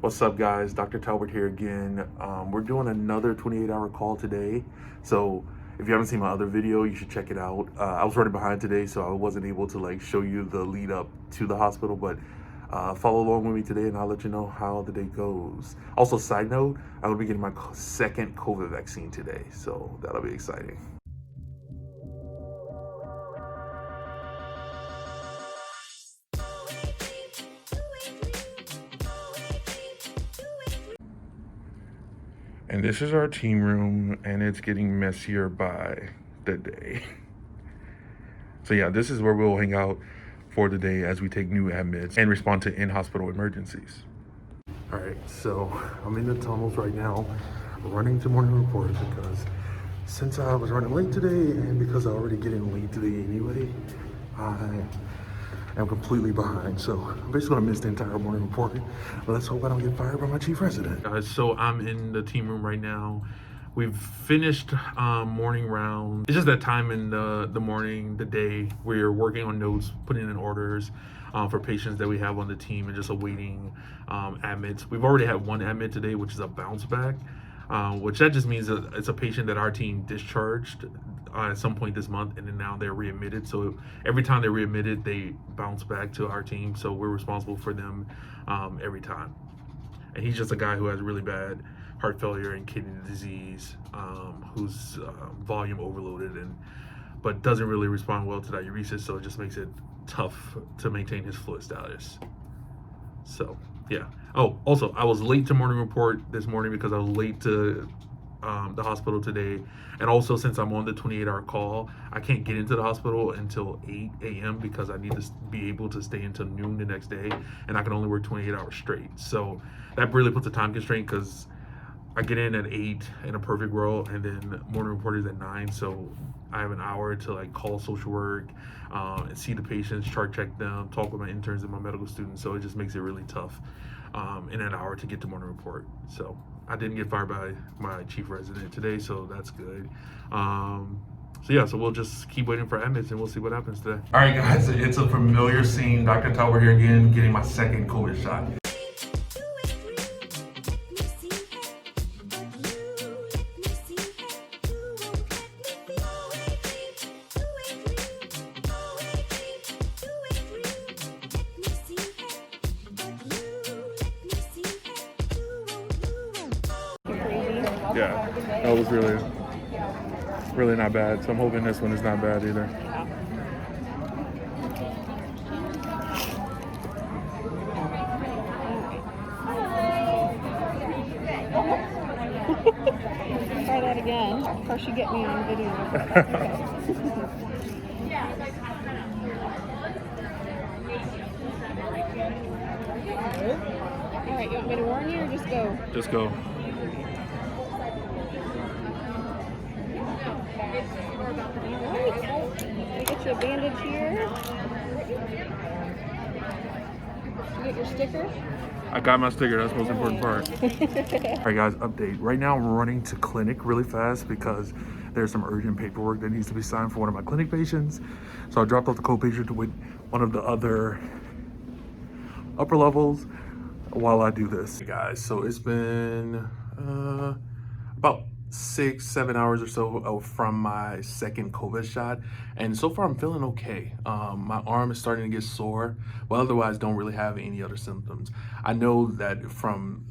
What's up, guys? Dr. Talbert here again. We're doing another 28-hour call today. So if you haven't seen my other video, you should check it out. I was running behind today, so I wasn't able to show you the lead up to the hospital, but follow along with me today and I'll let you know how the day goes. Also, side note, I will be getting my second COVID vaccine today, so that'll be exciting. And this is our team room, and it's getting messier by the day. So yeah, this is where we'll hang out for the day as we take new admits and respond to in-hospital emergencies. All right, so I'm in the tunnels right now, running to morning report because since I was running late today and because I already getting late today anyway, I'm completely behind, so I'm basically gonna miss the entire morning report. But let's hope I don't get fired by my chief resident. Guys, so I'm in the team room right now. We've finished morning round. It's just that time in the morning, the day, where you're working on notes, putting in orders for patients that we have on the team and just awaiting admits. We've already had one admit today, which is a bounce back, which that just means that it's a patient that our team discharged at some point this month, and then now they're readmitted. So every time they're readmitted, they bounce back to our team. So we're responsible for them every time. And he's just a guy who has really bad heart failure and kidney disease, who's volume overloaded but doesn't really respond well to diuresis. So it just makes it tough to maintain his fluid status. So yeah. Oh, also, I was late to morning report this morning because I was late to the hospital today, and also since I'm on the 28-hour call, I can't get into the hospital until 8 a.m. because I need to be able to stay until noon the next day, and I can only work 28 hours straight. So that really puts a time constraint because I get in at 8 in a perfect world, and then morning report is at 9, so I have an hour to call social work and see the patients, chart check them, talk with my interns and my medical students. So it just makes it really tough in an hour to get to morning report. So I didn't get fired by my chief resident today, so that's good. So yeah, so we'll just keep waiting for admits and we'll see what happens today. All right, guys, it's a familiar scene. Dr. Talbert here again, getting my second COVID shot. Yeah, that was really not bad. So I'm hoping this one is not bad either. Try that again. Of course, you get me on video. All right, you want me to warn you or just go? Just go. We get you a bandage here. You get your sticker. I got my sticker. That's the most important part. All right, guys, update. Right now, I'm running to clinic really fast because there's some urgent paperwork that needs to be signed for one of my clinic patients. So I dropped off the co-patient with one of the other upper levels while I do this. Hey guys, so it's been about 6-7 hours or so from my second COVID shot, and so far I'm feeling okay. My arm is starting to get sore, but otherwise don't really have any other symptoms. I know that from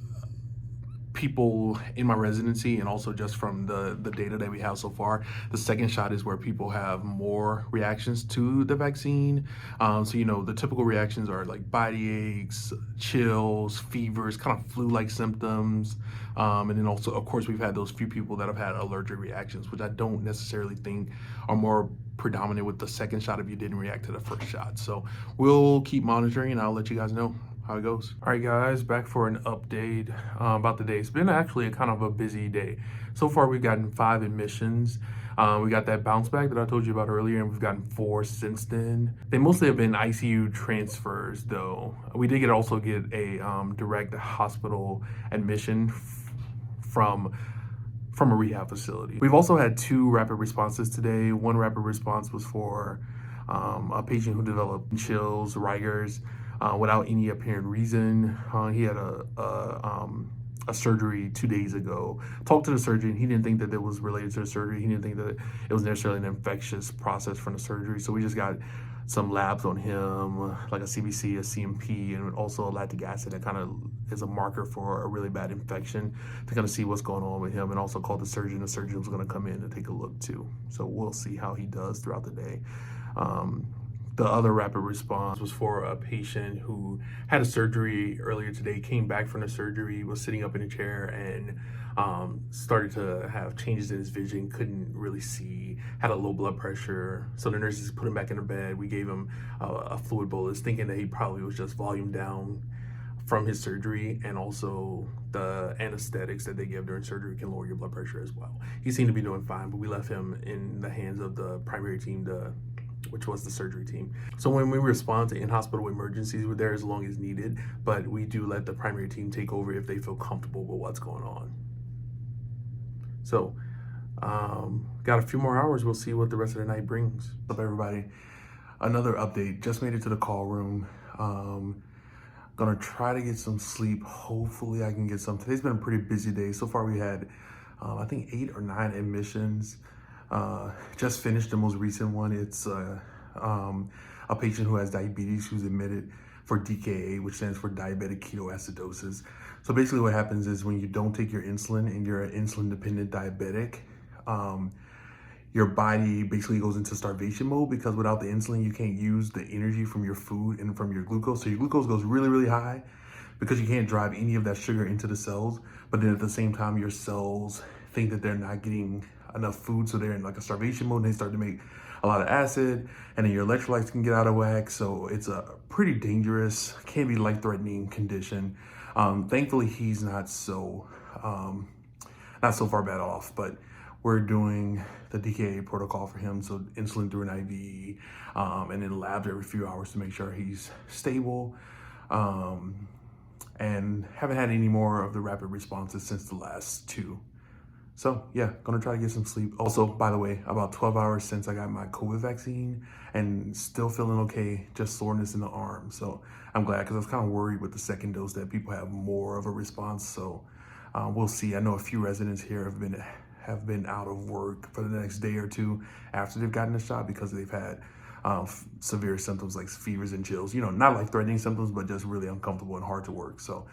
people in my residency and also just from the data that we have so far, the second shot is where people have more reactions to the vaccine. So the typical reactions are like body aches, chills, fevers, kind of flu-like symptoms, and then also of course we've had those few people that have had allergic reactions, which I don't necessarily think are more predominant with the second shot if you didn't react to the first shot. So we'll keep monitoring and I'll let you guys know how it goes. All right, guys, back for an update about the day. It's been actually kind of a busy day. So far, we've gotten 5 admissions. We got that bounce back that I told you about earlier, and we've gotten 4 since then. They mostly have been ICU transfers, though. We did also get a direct hospital admission from a rehab facility. We've also had 2 rapid responses today. One rapid response was for a patient who developed chills, rigors. without any apparent reason. He had a surgery 2 days ago. Talked to the surgeon. He didn't think that it was related to the surgery. He didn't think that it was necessarily an infectious process from the surgery. So we just got some labs on him, like a CBC, a CMP, and also a lactic acid that kind of is a marker for a really bad infection to kind of see what's going on with him, and also called the surgeon. The surgeon was going to come in and take a look too. So we'll see how he does throughout the day. The other rapid response was for a patient who had a surgery earlier today, came back from the surgery, was sitting up in a chair, and started to have changes in his vision, couldn't really see, had a low blood pressure. So the nurses put him back in the bed. We gave him a fluid bolus, thinking that he probably was just volume down from his surgery, and also the anesthetics that they give during surgery can lower your blood pressure as well. He seemed to be doing fine, but we left him in the hands of the primary team, which was the surgery team. So when we respond to in-hospital emergencies, we're there as long as needed, but we do let the primary team take over if they feel comfortable with what's going on. So, got a few more hours. We'll see what the rest of the night brings. What's up, everybody? Another update. Just made it to the call room. Gonna try to get some sleep. Hopefully I can get some. Today's been a pretty busy day. So far we had, I think 8 or 9 admissions. Just finished the most recent one. It's a patient who has diabetes who's admitted for DKA, which stands for diabetic ketoacidosis. So basically what happens is when you don't take your insulin and you're an insulin dependent diabetic, your body basically goes into starvation mode, because without the insulin, you can't use the energy from your food and from your glucose. So your glucose goes really, really high because you can't drive any of that sugar into the cells. But then at the same time, your cells think that they're not getting enough food, so they're in like a starvation mode, and they start to make a lot of acid, and then your electrolytes can get out of whack. So it's a pretty dangerous, can be life-threatening condition. Thankfully he's not so far bad off, but we're doing the DKA protocol for him, so insulin through an IV, and then labs every few hours to make sure he's stable, and haven't had any more of the rapid responses since the last 2. So yeah, gonna try to get some sleep. Also, by the way, about 12 hours since I got my COVID vaccine, and still feeling okay, just soreness in the arm. So I'm glad, because I was kind of worried with the second dose that people have more of a response. So we'll see. I know a few residents here have been out of work for the next day or 2 after they've gotten the shot, because they've had severe symptoms like fevers and chills. You know, not life-threatening symptoms, but just really uncomfortable and hard to work. So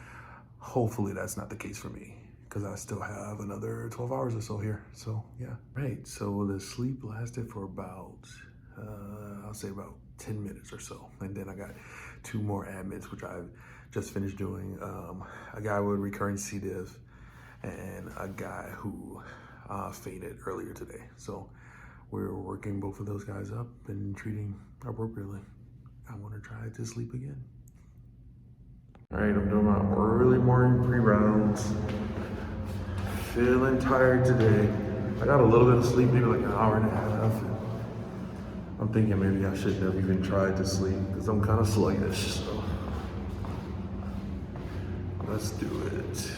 hopefully that's not the case for me, because I still have another 12 hours or so here. So yeah. Right, so the sleep lasted for about, I'll say about 10 minutes or so. And then I got 2 more admits, which I've just finished doing. A guy with recurrent C. diff, and a guy who fainted earlier today. So we're working both of those guys up and treating appropriately. I want to try to sleep again. All right, I'm doing my early morning pre-rounds. Feeling tired today. I got a little bit of sleep, maybe like an hour and a half. I'm thinking maybe I shouldn't have even tried to sleep, because I'm kind of sluggish. So let's do it.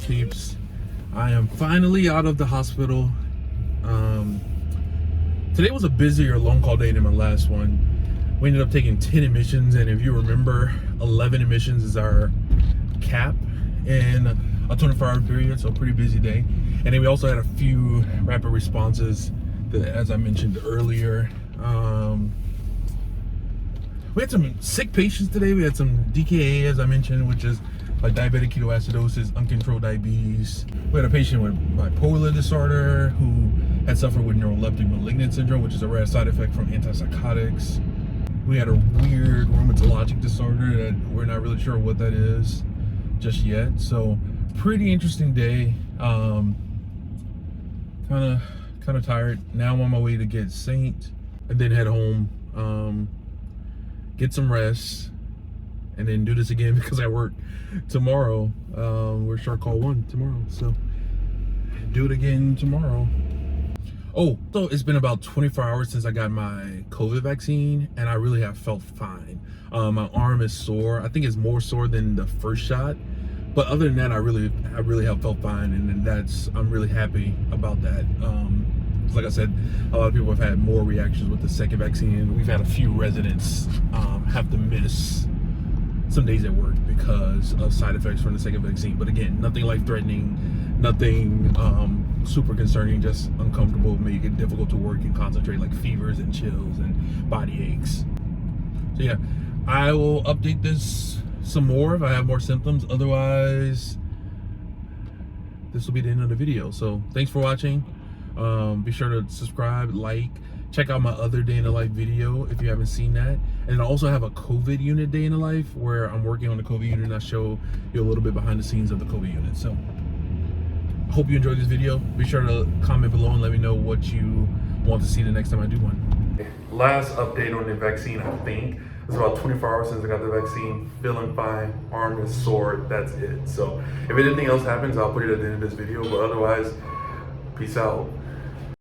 Peeps, I am finally out of the hospital. Today was a busier long call day than my last one. We ended up taking 10 admissions, and if you remember, 11 admissions is our cap in a 24-hour period, so a pretty busy day. And then we also had a few rapid responses that, as I mentioned earlier, we had some sick patients today. We had some DKA, as I mentioned, which is like diabetic ketoacidosis, uncontrolled diabetes. We had a patient with bipolar disorder who had suffered with neuroleptic malignant syndrome, which is a rare side effect from antipsychotics. We had a weird rheumatologic disorder that we're not really sure what that is just yet. So pretty interesting day. Kind of tired. Now I'm on my way to get Saint and then head home. get some rest, and then do this again because I work tomorrow. We're Shark Call 1 tomorrow, so do it again tomorrow. Oh, so it's been about 24 hours since I got my COVID vaccine, and I really have felt fine. My arm is sore. I think it's more sore than the first shot, but other than that, I really have felt fine, and I'm really happy about that. Like I said, a lot of people have had more reactions with the second vaccine. We've had a few residents have to miss some days at work because of side effects from the second vaccine. But again, nothing life-threatening, nothing super concerning, just uncomfortable, make it difficult to work and concentrate, like fevers and chills and body aches. So yeah, I will update this some more if I have more symptoms. Otherwise, this will be the end of the video. So thanks for watching. Be sure to subscribe, like, check out my other day in the life video if you haven't seen that. And I also have a COVID unit day in the life where I'm working on the COVID unit, and I'll show you a little bit behind the scenes of the COVID unit. So I hope you enjoyed this video. Be sure to comment below and let me know what you want to see the next time I do one. Last update on the vaccine, I think. It's about 24 hours since I got the vaccine. Feeling fine, arm is sore, that's it. So if anything else happens, I'll put it at the end of this video, but otherwise, peace out.